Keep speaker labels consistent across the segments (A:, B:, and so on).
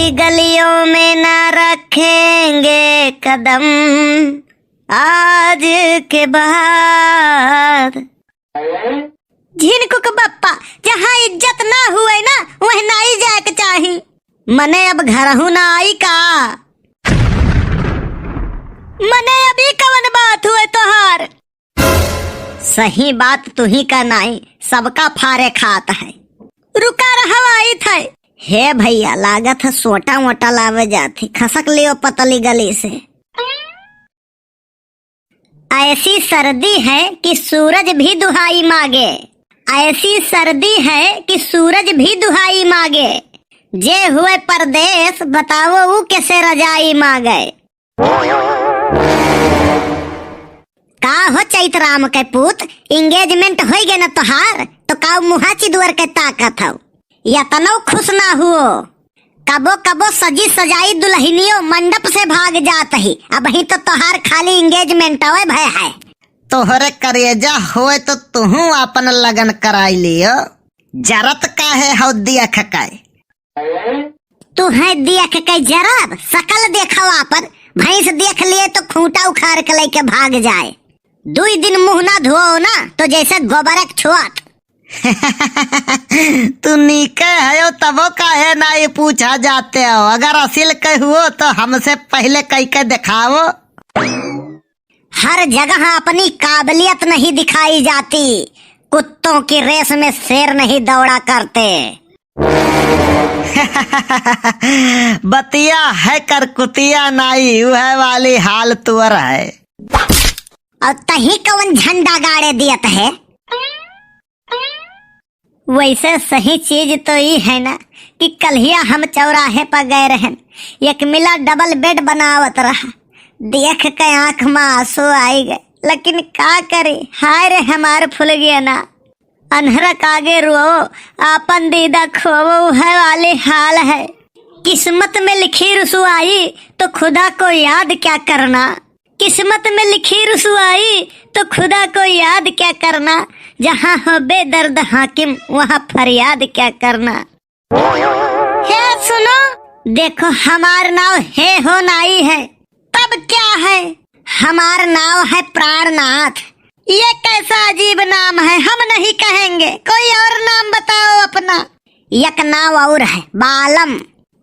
A: गली गलियों में ना रखेंगे कदम आज के बाद। झिनकुक बप्पा, जहाँ इज्जत ना हुए ना वह ना ही जाए के चाही। मने अब घर हूँ ना आई का। मने अभी कवन बात हुए तोहार। सही बात तू ही का नहीं, सबका फारे खात है। रुका रहा आई थे। हे भैया, लागत है सोटा मोटा लावे जाती, खसक लियो पतली गली से। ऐसी सर्दी है कि सूरज भी दुहाई मांगे। ऐसी सर्दी है कि सूरज भी दुहाई मांगे। जे हुए परदेश बताओ वो कैसे रजाई मांगे। का हो चैत राम के पूत, इंगेजमेंट हो गए न तोहार तो का मुहाची दुआर के ताकत हो। या तनो खुश ना हुओ। कबो कबो सजी सजाई दुल्हनियों मंडप से भाग जात ही। अब ही तो तोहार खाली इंगेजमेंट होए भय है।
B: तोहरे करेजा होए तो तुहू अपन लगन कराई लियो। जरत का है हो दिया खकाए।
A: तू है दिया के जराब, सकल देखो आपन। भैंस देख लिए तो खूंटा उखाड़ के लेके भाग जाए। 2 दिन मुंह ना धोओ ना तो जैसे गोबर छुआत।
B: तू नीके है तबो काहे ना ये पूछा जाते हो। अगर असिल के हुओ तो हमसे पहले कह के दिखाओ।
A: हर जगह अपनी काबिलियत नहीं दिखाई जाती। कुत्तों की रेस में शेर नहीं दौड़ा करते।
B: बतिया है कर कुतिया नाई, वह वाली हाल तुअर है।
A: और तही कवन झंडा गाड़े दियत है। वैसे सही चीज तो ये है ना कि कलिया हम चौराहे पर गए रहन, एक मिला डबल बेड बनावत रहा। देख के आंख में आंसू आई गए, लेकिन का करे, हाय रे हमार फुल गया ना। अनहरा कागे रो आपन दीदा खोवो है वाले हाल है। किस्मत में लिखी रुसवाई तो खुदा को याद क्या करना। किस्मत में लिखी रुसवाई तो खुदा को याद क्या करना। जहाँ हो बेदर्द हाकिम वहाँ फरियाद क्या करना। हे सुनो, देखो हमार नाव हे हो नाई है, तब क्या है। हमार नाव है प्राणनाथ। ये कैसा अजीब नाम है, हम नहीं कहेंगे। कोई और नाम बताओ अपना। एक नाम और है बालम।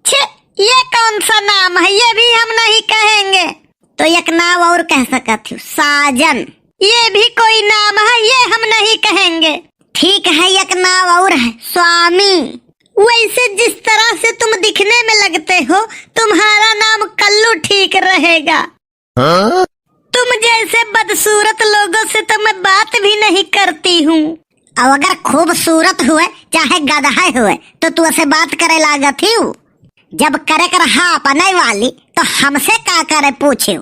A: छे, ये कौन सा नाम है, ये भी हम नहीं कहेंगे। तो एक नाम और कह सकती हूँ साजन। ये भी कोई नाम है, ये हम नहीं कहेंगे। ठीक है, एक नाम और है स्वामी। वैसे जिस तरह से तुम दिखने में लगते हो, तुम्हारा नाम कल्लू ठीक रहेगा। तुम जैसे बदसूरत लोगों से तो मैं बात भी नहीं करती हूँ। और अगर खूबसूरत हुए चाहे गधा हुए तो तू ऐसे बात करे लागत ही। जब करे कर हाँ अपने वाली तो हमसे का करे पूछो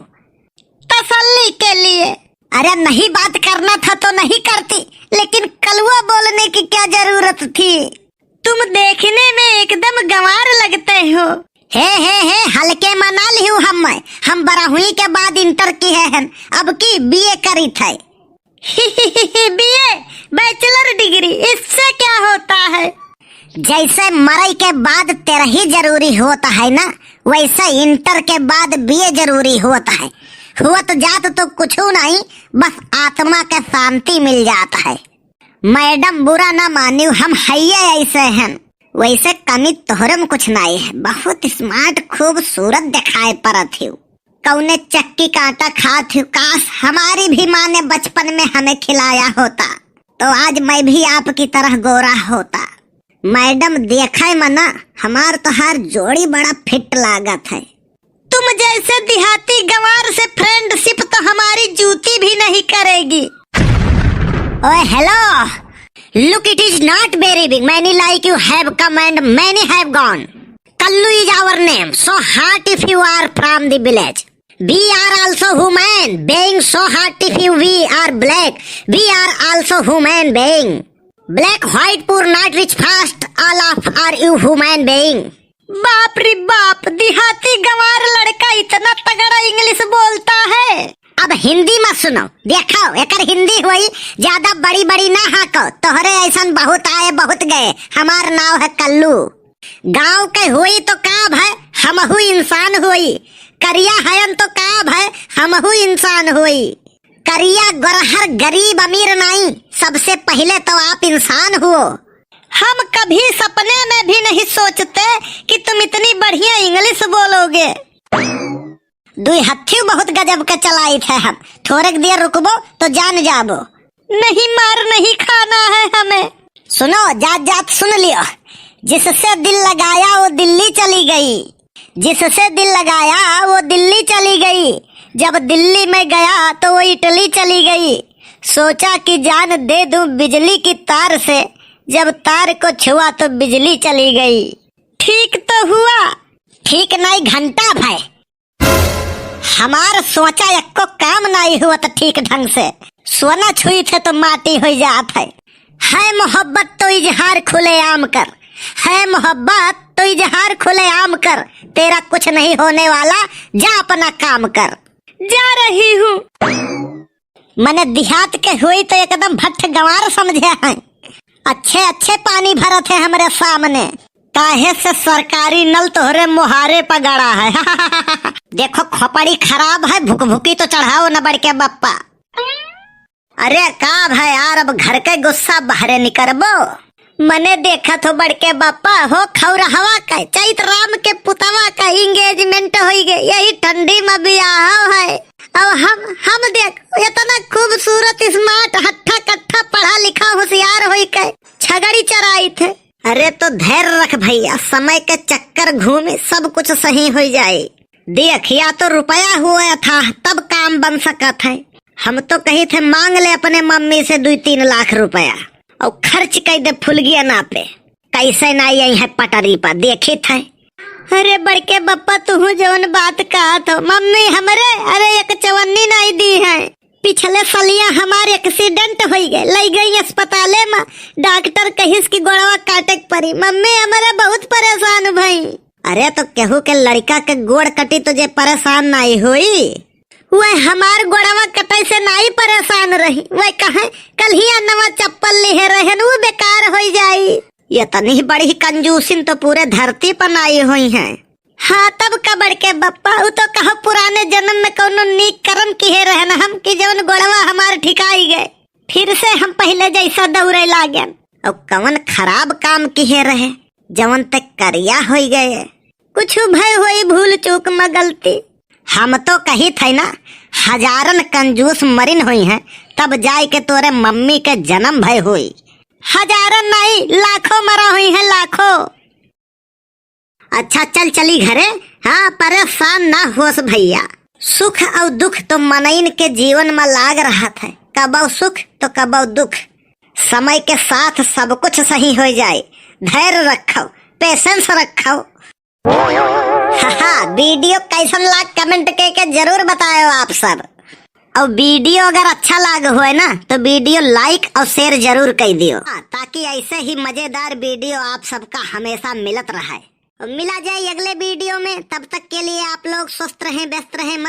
A: तसल्ली के लिए। अरे नहीं बात करना था तो नहीं करती, लेकिन कलुआ बोलने की क्या जरूरत थी। तुम देखने में एकदम गंवार लगते हो। हे हल्के मना ली हूँ हम 12वीं के बाद इंटर की है, अब की बीए करी थे। बीए बैचलर डिग्री, इससे क्या होता है। जैसे मरई के बाद 13 जरूरी होता है ना, वैसे इंटर के बाद बीए जरूरी होता है। हुआ तो जात तो कुछ नहीं, बस आत्मा के शांति मिल जाता है। मैडम बुरा ना मानियो, हम हैये ऐसे हैं। वैसे कमी तोहरे में कुछ नहीं है, बहुत स्मार्ट खूबसूरत दिखाई पड़त हूँ। कौने चक्की का आटा खात हूँ। काश हमारी भी माँ ने बचपन में हमें खिलाया होता तो आज मैं भी आपकी तरह गोरा होता। मैडम देखा मना, हमार तोहार जोड़ी बड़ा फिट लागत है। तुम जैसे देहाती गंवार से फ्रेंडशिप तो हमारी जूती भी नहीं करेगी। ओए hello, look it is not very big. Many like you have come and many have gone. Kallu is our name, so hot if you are from the village. We are also human being, so hot if we are black. We are also human being. Black, white, poor, not rich, fast, all of are you human being. बाप रे बाप, देहाती गंवार लड़का इतना तगड़ा English बोलता है। अब हिंदी मत सुनो, देखो एकर हिंदी हुई ज्यादा बड़ी बड़ी ना हाको। तोहरे ऐसन बहुत आए बहुत गए। हमार नाव है कल्लू। गांव के हुई तो का है, हमहू इंसान हुई। करिया हयन तो का भय हमहू इंसान हुई। करिया गोरहर गरीब अमीर नहीं, सबसे पहले तो आप इंसान हुओ। हम कभी सपने में भी नहीं सोचते कि तुम इतनी बढ़िया इंग्लिश बोलोगे। दुई हथी बहुत गजब के चलाई थे हम, थोड़े देर रुकबो तो जान जाबो। नहीं मार नहीं खाना है हमें। सुनो जात जात सुन लियो, जिससे दिल लगाया वो दिल्ली चली गई। जिससे दिल लगाया वो दिल्ली चली गई। जब दिल्ली में गया तो वो इटली चली गई। सोचा कि जान दे दूं बिजली की तार से, जब तार को छुआ तो बिजली चली गई। ठीक तो हुआ, ठीक नहीं घंटा भाई। हमार सोचा एको काम नहीं हुआ तो ठीक ढंग से। सोना छुई थे तो माटी हो जात है मोहब्बत तो इजहार खुले आम कर। है मोहब्बत तो इजहार खुले आम कर। तेरा कुछ नहीं होने वाला, जा अपना काम कर। जा रही हूँ। मैंने देहात के हुई तो एकदम भट्ट गंवार समझे हैं। अच्छे अच्छे पानी भरत है हमारे सामने। काहे से सरकारी नल तोहरे मुहारे पर गड़ा है। देखो खोपड़ी खराब है, भुक भुकी तो चढ़ाओ न बढ़ के बप्पा। अरे का भाई यार, अब घर के गुस्सा बाहरे निकलबो। मने देखा तो बढ़ के बापा हो खौरहवा का चैत राम के पुतवा का इंगेजमेंट हो गए। यही ठंडी में बियाह है। अब हम देख इतना खूबसूरत स्मार्ट हट्ठा कट्ठा पढ़ा लिखा होशियार हो के छगड़ी चराई थे। अरे तो धैर्य रख भैया, समय के चक्कर घूमे सब कुछ सही हो जाए। देख या तो रुपया हुआ था तब काम बन सकत है। हम तो कही थे मांग ले अपने मम्मी से 2-3 लाख रुपया और खर्च कर दे फुलगिया ना पे। कैसे ना यही है पटरी पर देखी थे। अरे बड़के बप्पा तू जवन बात कहा तो मम्मी हमरे अरे एक चवन्नी नहीं दी है। पिछले सलिया हमारे एक्सीडेंट हो गए, ले गई अस्पताले में। डॉक्टर कहिस की गोड़वा काटे पड़ी। मम्मी हमारे बहुत परेशान भई। अरे तो केहू के लड़का के गोड़ कटी तुझे परेशान नहीं हुई। वह हमार गोड़वा कटाई से नहीं परेशान रही। वह कहे कल ही नवा चप्पल ले रहे वो बेकार हो जाई। ये तनी बड़ी कंजूसिन तो पूरे धरती पर आई हुई है। हाँ तब कबड़ के बप्पा वो तो कहो पुराने जन्म में कौनो नीक कर्म किए रहे न हम कि जवन गोड़वा हमार ठिकाई गए। फिर से हम पहले जैसा दौड़े लागे। और कौन खराब काम किए रहे जवन तक करिया हो गए। कुछ भय हुई भूल चूक में गलती। हम तो कही थे ना हजारन कंजूस मरिन हुई हैं तब जाए के तोरे मम्मी के जन्म भय हुई। हजारन नहीं लाखों मरा हुई है, लाखों। अच्छा चल चली घरे। हाँ परेशान ना होस भैया। सुख और दुख तो मनइन के जीवन में लाग रहा था। कबो सुख तो कबो दुख। समय के साथ सब कुछ सही हो जाए। धैर्य रखो, पेशेंस रखो। हाँ वीडियो कैसन लाग कमेंट के जरूर बताओ आप सब। और वीडियो अगर अच्छा लाग हुए ना तो वीडियो लाइक और शेयर जरूर कर दियो, ताकि ऐसे ही मजेदार वीडियो आप सबका हमेशा मिलत रहे। मिला जाए अगले वीडियो में, तब तक के लिए आप लोग स्वस्थ रहें, व्यस्त रहें, मस्त